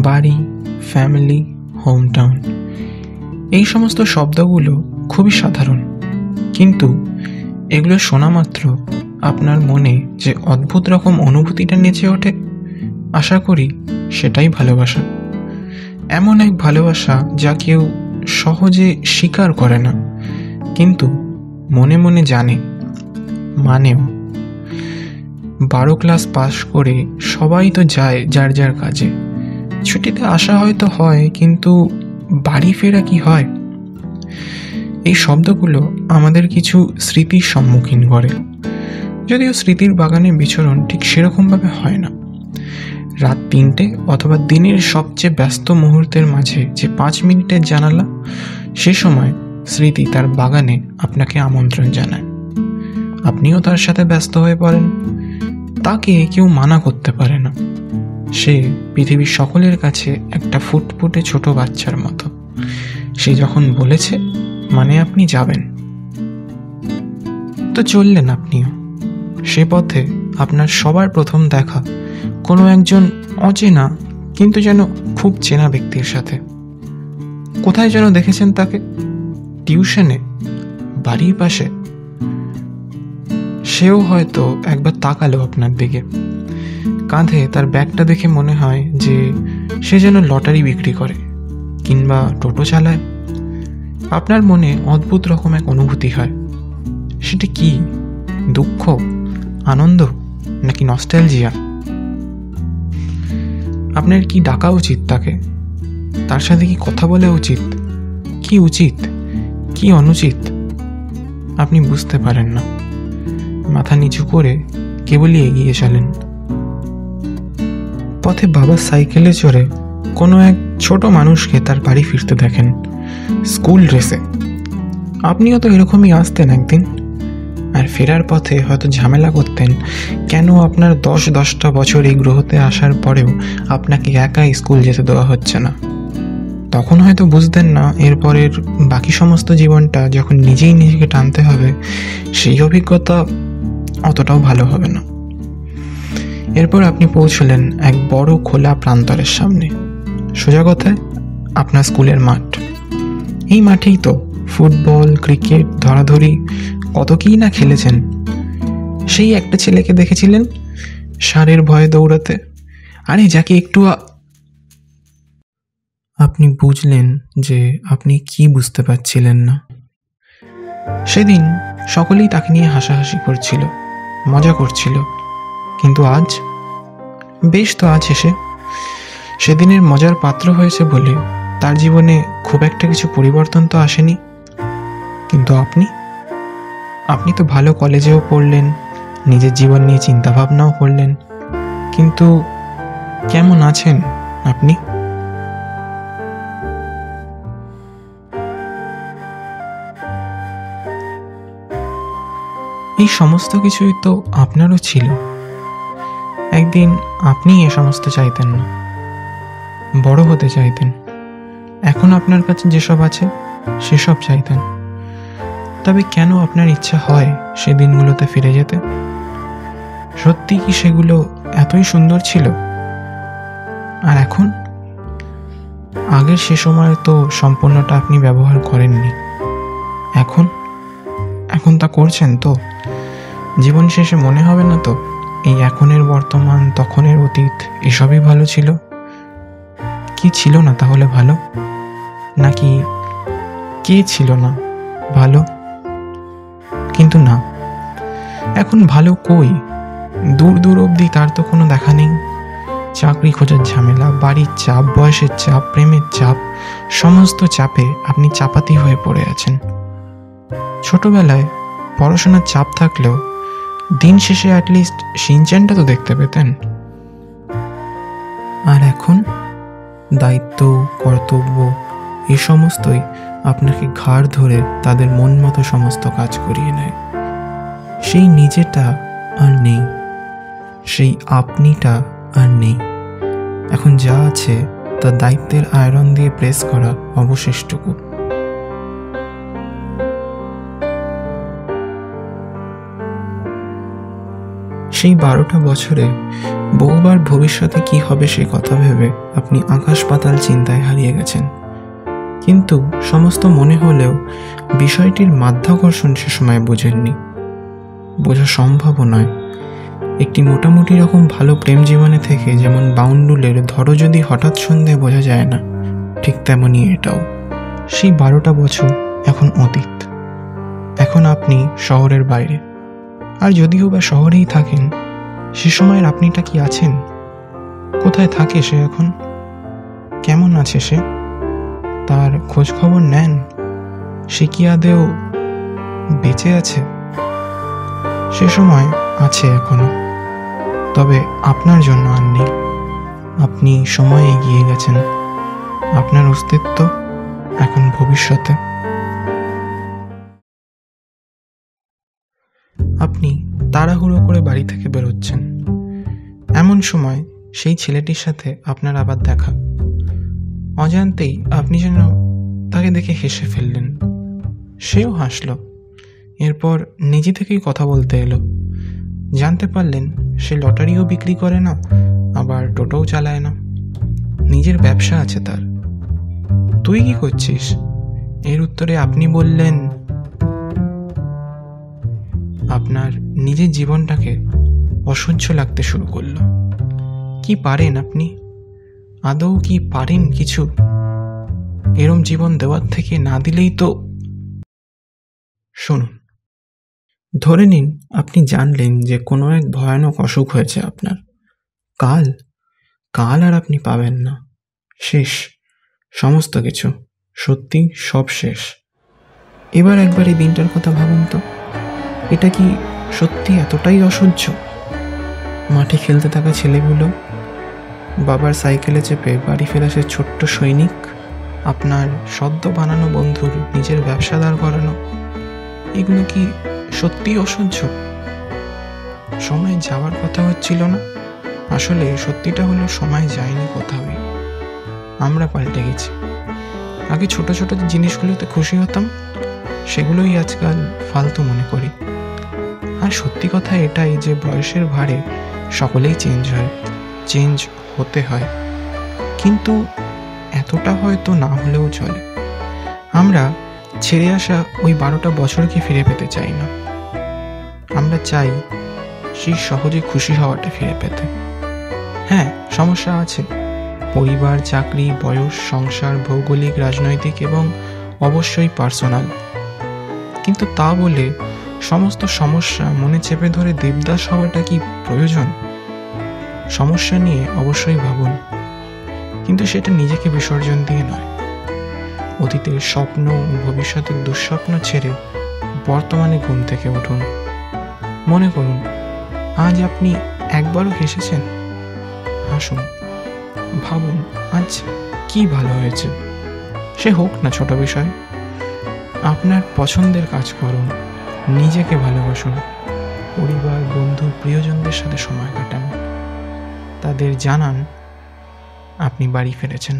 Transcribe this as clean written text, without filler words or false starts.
বাড়ি, family, home town, এই সমস্ত শব্দগুলো খুবই সাধারণ, কিন্তু এগুলো শোনা মাত্র আপনার মনে যে অদ্ভুত রকম অনুভূতিটা নেচে ওঠে, আশা করি সেটাই ভালোবাসা। এমন এক ভালোবাসা যা কেউ সহজে স্বীকার করে না, কিন্তু মনে মনে জানে, মানেও। 12 ক্লাস পাশ করে সবাই তো যায় যার যার কাজে, ছুটিতে আসা হয়তো হয়, কিন্তু বাড়ি ফেরা কি হয়? এই শব্দগুলো আমাদের কিছু স্মৃতির সম্মুখীন করে, যদিও স্মৃতির বাগানে বিচরণ ঠিক সেরকমভাবে হয় না। রাত 3টে অথবা দিনের সবচেয়ে ব্যস্ত মুহূর্তের মাঝে যে 5 মিনিটের জানালা, সে সময় স্মৃতি তার বাগানে আপনাকে আমন্ত্রণ জানায়। আপনিও তার সাথে ব্যস্ত হয়ে পড়েন। তাকে কেউ মানা করতে পারে না। সে পৃথিবীর সকলের কাছে একটা ফুটফুটে ছোট বাচ্চার মতো। সে যখন বলেছে মানে আপনি যাবেন। তো চললেন আপনিও। সে পথে আপনার সবার প্রথম দেখা কোনো একজন অচেনা কিন্তু যেন খুব চেনা ব্যক্তির সাথে। কোথায় যেন দেখেছেন তাকে? টিউশনে, বাড়ির পাশে। সেও হয়তো একবার তাকালো আপনার দিকে। কাঁধে তার ব্যাগটা দেখে মনে হয় যে সে যেন লটারি বিক্রি করে কিংবা টোটো চালায়। আপনার মনে অদ্ভুত রকম এক অনুভূতি হয়। সেটা কি? দুঃখ, আনন্দ, নাকি নস্টালজিয়া? আপনার কি ডাকা উচিত তাকে? তার সাথে কি কথা বলা উচিত? কি উচিত, কি অনুচিত? আপনি বুঝতে পারেন না। মাথা নিচু করে কেবলই এগিয়ে চলেন। পথে বাবা সাইকেলে চড়ে কোনো এক ছোট মানুষকে তার বাড়ি ফিরতে দেখেন, স্কুল ড্রেসে। আপনিও তো এরকমই আসতেন একদিন, আর ফেরার পথে হয়তো ঝামেলা করতেন কেন আপনার 10-10টা বছর এই গ্রহতে আসার পরেও আপনাকে একা স্কুল যেতে দেওয়া হচ্ছে না। তখন হয়তো বুঝতেন না এরপরের বাকি সমস্ত জীবনটা যখন নিজেই নিজেকে টানতে হবে, সেই অভিজ্ঞতা অতটাও ভালো হবে না। এরপর আপনি পৌঁছলেন এক বড় খোলা প্রান্তরের সামনে। সোজা কথায় আপনার স্কুলের মাঠ। এই মাঠেই তো ফুটবল, ক্রিকেট, ধরাধরি কত কী না খেলেছেন। সেই একটা ছেলেকে দেখেছিলেন ষাঁড়ের ভয়ে দৌড়াতে, আরে যাকে একটু আপনি বুঝলেন যে আপনি কি বুঝতে পারছিলেন না। সেদিন সকলেই তাকে নিয়ে হাসাহাসি করছিল, মজা করছিল, কিন্তু আজ বেশ তো আজ এসে সেদিনের মজার পাত্র হয়েছে বলে তার জীবনে খুব একটা কিছু পরিবর্তন তো আসেনি। কিন্তু আপনি তো ভালো কলেজেও পড়লেন, নিজের জীবন নিয়ে চিন্তাভাবনাও করলেন, কিন্তু কেমন আছেন আপনি? এই সমস্ত কিছুই তো আপনারও ছিল। একদিন আপনি এ সমস্ত চাইতেন না, বড় হতে চাইতেন। এখন আপনার কাছে যেসব আছে সেসব চাইতেন। তবে কেন আপনার ইচ্ছা হয় সে দিনগুলোতে ফিরে যেতে? সত্যি কি সেগুলো এতই সুন্দর ছিল? আর এখন আগের সে সময় তো সম্পূর্ণটা আপনি ব্যবহার করেননি। এখন তা করছেন তো? জীবন শেষে মনে হবে না তো এই এখনের বর্তমান, তখনের অতীত এসবই ভালো ছিল? কি ছিল না তাহলে ভালো? নাকি কে ছিল না ভালো? কিন্তু না, এখন ভালো কই? দূর দূর অবধি তার তো কোনো দেখা নেই। চাকরি খোঁজার ঝামেলা, বাড়ির চাপ, বয়সের চাপ, প্রেমের চাপ, সমস্ত চাপে আপনি চাপাতি হয়ে পড়ে আছেন। ছোটবেলায় পড়াশোনার চাপ থাকলেও দিন শেষে অ্যাটলিস্ট শিনচ্যানটা তো দেখতে পেতেন। আর এখন দায়িত্ব, কর্তব্য এ সমস্তই আপনাকে ঘাড় ধরে তাদের মন মতো সমস্ত কাজ করিয়ে নেয়। সেই নিজেটা আর নেই, সেই আপনিটা আর নেই। এখন যা আছে তা দায়িত্বের আয়রন দিয়ে প্রেস করা অবশিষ্টটুকু। সেই 12টা বছরে বহুবার ভবিষ্যতে কি হবে সে কথা ভেবে আপনি আকাশ পাতাল চিন্তায় হারিয়ে গেছেন, কিন্তু সমস্ত মনে হলেও বিষয়টির মাধ্যাকর্ষণ সে সময় বোঝেননি। বোঝা সম্ভবও নয়। একটি মোটামুটি রকম ভালো প্রেম জীবনে থেকে যেমন বাউন্ডুলের ধরো যদি হঠাৎ সন্ধ্যায় বোঝা যায় না, ঠিক তেমনই এটাও। সেই 12টা বছর এখন অতীত। এখন আপনি শহরের বাইরে, আর যদিও বা শহরেই থাকেন, সে সময়ের আপনিটা কি আছেন? কোথায় থাকে সে এখন? কেমন আছে সে? তার খোঁজ খবর নেন? সে কি আদেও বেঁচে আছে? সে সময় আছে এখনো, তবে আপনার জন্য আর নেই। আপনি সময়ে এগিয়ে গেছেন। আপনার অস্তিত্ব এখন ভবিষ্যতে। আপনি তাড়াহুড়ো করে বাড়ি থেকে বেরোচ্ছেন। এমন সময় সেই ছেলেটির সাথে আপনার আবার দেখা। অজান্তেই আপনি যেন তাকে দেখে হেসে ফেললেন। সেও হাসল। এরপর নিজে থেকেই কথা বলতে এলো। জানতে পারলেন সে লটারিও বিক্রি করে না, আবার টোটোও চালায় না। নিজের ব্যবসা আছে তার। তুই কি করছিস? এর উত্তরে আপনি বললেন, আপনার নিজের জীবনটাকে অসহ্য লাগতে শুরু করলো। কি পারেন আপনি? আদৌ কি পারেন কিছু? এরম জীবন দেওয়ার থেকে না দিলেই তো। শুনুন, ধরে নিন আপনি জানলেন যে কোনো এক ভয়ানক অসুখ হয়েছে আপনার। কাল কাল আর আপনি পাবেন না। শেষ, সমস্ত কিছু, সত্যি সব শেষ। এবার একবার এই দিনটার কথা ভাবুন তো। এটা কি সত্যি এতটাই অসহ্য? মাঠে খেলতে থাকা ছেলেগুলো, বাবার সাইকেলে চেপে বাড়ি ফেরা সে ছোট্ট সৈনিক, আপনার সদ্য বানানো বন্ধুর নিজের ব্যবসা দাঁড় করানো, এগুলো কি সত্যি অসহ্য? সময় যাওয়ার কথা হচ্ছিল না? আসলে সত্যিটা হলো সময় যায়নি কোথাওই। আমরা পাল্টে গেছি। আগে ছোট ছোট জিনিসগুলোতে খুশি হতাম, সেগুলোই আজকাল ফালতু মনে করি। আর সত্যি কথা এটাই যে বয়সের ভারে সকলেই চেঞ্জ হয়, চেঞ্জ হতে হয়, কিন্তু এতটা হয়তো না হলেও চলে। আমরা ছেড়ে আসা ওই 12টা বছরকে ফিরে পেতে চাই না। আমরা চাই সেই সহজে খুশি হওয়াটা ফিরে পেতে। হ্যাঁ, সমস্যা আছে। পরিবার, চাকরি, বয়স, সংসার, ভৌগোলিক, রাজনৈতিক এবং অবশ্যই পার্সোনাল। কিন্তু তা বলে সমস্ত সমস্যা মনে চেপে ধরে দেবদাস হওয়াটা কি প্রয়োজন? সমস্যা নিয়ে অবশ্যই ভাবুন, কিন্তু সেটা নিজেকে বিসর্জন দিয়ে নয়। অতীতের স্বপ্ন, ভবিষ্যতের দুঃস্বপ্ন ছেড়ে বর্তমানে ঘুম থেকে উঠুন। মনে করুন, আজ আপনি একবারও হেসেছেন? হাসুন। ভাবুন আজ কি ভালো হয়েছে। সে হোক না ছোট বিষয়। আপনার পছন্দের কাজ করুন, নিজেকে ভালোবাসুন, পরিবার, বন্ধু, প্রিয়জনদের সাথে সময় কাটান, তাদের জানান আপনি বাড়ি ফিরেছেন।